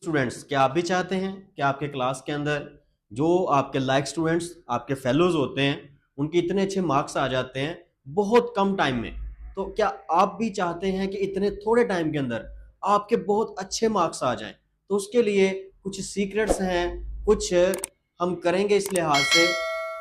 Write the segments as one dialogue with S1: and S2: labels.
S1: Students, क्या आप भी चाहते हैं कि आपके क्लास के अंदर जो आपके लाइक स्टूडेंट्स, आपके फेलोज होते हैं, उनके इतने अच्छे मार्क्स आ जाते हैं बहुत कम टाइम में? तो क्या आप भी चाहते हैं कि इतने थोड़े टाइम के अंदर आपके बहुत अच्छे मार्क्स आ जाएं? तो उसके लिए कुछ सीक्रेट्स हैं, कुछ हम करेंगे इस लिहाज से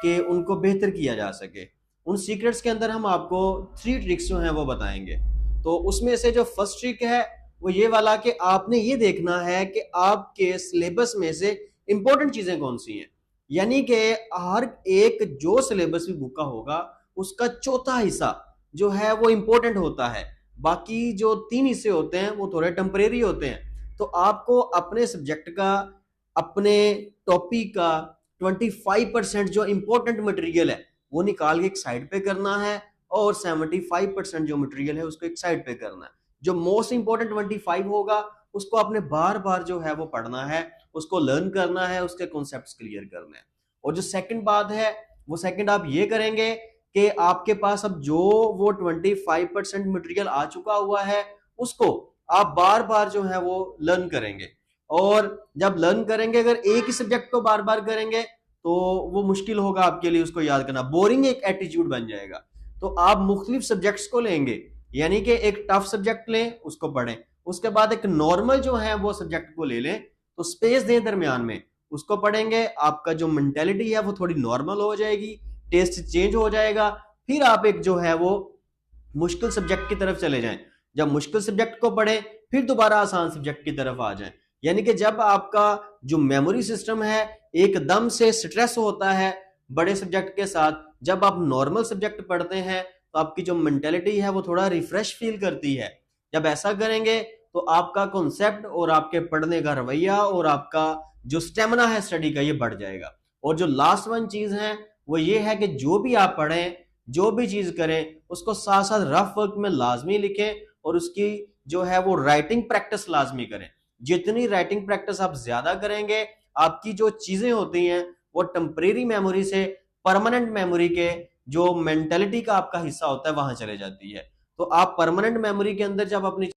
S1: कि उनको बेहतर किया जा सके। उन सीक्रेट्स के अंदर हम आपको 3 ट्रिक्स जो हैं वो बताएंगे। तो उसमें से जो फर्स्ट ट्रिक है वो ये वाला कि आपने ये देखना है कि आपके सिलेबस में से इंपॉर्टेंट चीजें कौन सी हैं। यानी कि हर एक जो सिलेबस भी बुक का होगा उसका चौथा हिस्सा जो है वो इंपॉर्टेंट होता है, बाकी जो 3 हिस्से होते हैं वो थोड़े टेम्परेरी होते हैं। तो आपको अपने सब्जेक्ट का, अपने टॉपिक का 25% जो इंपॉर्टेंट मटेरियल है वो निकाल के एक साइड पे करना है, और 75% जो मटेरियल है उसको एक साइड पे करना है। जो मोस्ट इंपॉर्टेंट 25 होगा उसको आपने बार बार जो है वो पढ़ना है, उसको लर्न करना है, उसके कॉन्सेप्ट्स क्लियर करने हैं। और जो सेकंड बात है वो सेकंड आप ये करेंगे कि आपके पास अब जो वो 25% मटेरियल आ चुका हुआ है उसको आप बार बार जो है वो लर्न करेंगे। और जब लर्न करेंगे, अगर एक ही सब्जेक्ट को बार बार करेंगे तो वो मुश्किल होगा आपके लिए उसको याद करना, बोरिंग एक एटीट्यूड बन जाएगा। तो आप मुख्तलिफ सब्जेक्ट्स को लेंगे, यानी कि एक टफ सब्जेक्ट लें उसको पढ़ें, उसके बाद एक नॉर्मल जो है वो सब्जेक्ट को ले लें, तो स्पेस दें दरमियान में, उसको पढ़ेंगे। आपका जो मेंटेलिटी है वो थोड़ी नॉर्मल हो जाएगी, टेस्ट चेंज हो जाएगा। फिर आप एक जो है वो मुश्किल सब्जेक्ट की तरफ चले जाएं। जब मुश्किल सब्जेक्ट को पढ़ें फिर दोबारा आसान सब्जेक्ट की तरफ आ जाएं। यानी कि जब आपका जो मेमोरी सिस्टम है एकदम से स्ट्रेस होता है बड़े सब्जेक्ट के साथ, जब आप नॉर्मल सब्जेक्ट पढ़ते हैं तो आपकी जो मेंटेलिटी है वो थोड़ा रिफ्रेश फील करती है। जब ऐसा करेंगे तो आपका कॉन्सेप्ट और आपके पढ़ने का रवैया और आपका जो स्टेमिना है स्टडी का ये बढ़ जाएगा। और जो लास्ट वन चीज है वो ये है कि जो भी आप पढ़ें, जो भी चीज करें, उसको साथ साथ रफ वर्क में लाजमी लिखें, और उसकी जो है वो राइटिंग प्रैक्टिस लाजमी करें। जितनी राइटिंग प्रैक्टिस आप ज्यादा करेंगे, आपकी जो चीजें होती हैं वो टेम्परेरी मेमोरी से परमानेंट मेमोरी के जो मेंटेलिटी का आपका हिस्सा होता है वहां चले जाती है। तो आप परमानेंट मेमोरी के अंदर जब अपनी